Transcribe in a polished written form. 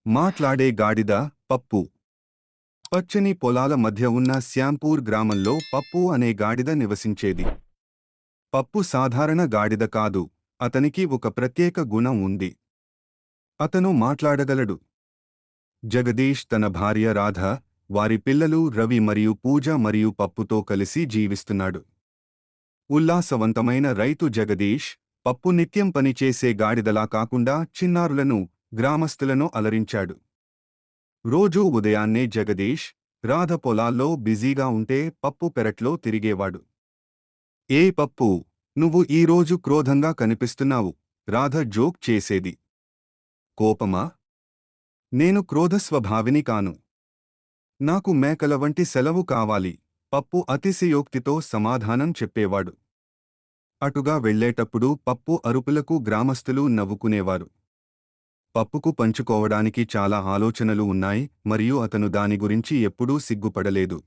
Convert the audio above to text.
మాట్లాడే గాడిద పప్పు. పచ్చని పొలాల మధ్య ఉన్న శ్యాంపూర్ గ్రామంలో పప్పు అనే గాడిద నివసించేది. పప్పు సాధారణ గాడిద కాదు, అతనికి ఒక ప్రత్యేక గుణం ఉంది. అతను మాట్లాడగలడు. జగదీష్ తన భార్య రాధ, వారి పిల్లలు రవి మరియు పూజ మరియు పప్పుతో కలిసి జీవిస్తున్నాడు. ఉల్లాసవంతమైన రైతు జగదీష్, పప్పు నిత్యం పనిచేసే గాడిదలా కాకుండా చిన్నారులను, గ్రామస్తులను అలరించాడు. రోజూ ఉదయాన్నే జగదీష్, రాధ పొలాల్లో బిజీగా ఉంటే పప్పు పెరట్లో తిరిగేవాడు. ఏ పప్పు, నువ్వు ఈరోజు క్రోధంగా కనిపిస్తున్నావు, రాధ జోక్ చేసేది. కోపమా? నేను క్రోధస్వభావిని కాను. నాకు మేకల వంటి సెలవు కావాలి, పప్పు అతిశయోక్తితో సమాధానం చెప్పేవాడు. అటుగా వెళ్లేటప్పుడు పప్పు అరుపులకు గ్రామస్తులు నవ్వుకునేవారు. పప్పుకు పంచుకోవడానికి చాలా ఆలోచనలు ఉన్నాయి మరియు అతను దాని గురించి ఎప్పుడూ సిగ్గుపడలేదు.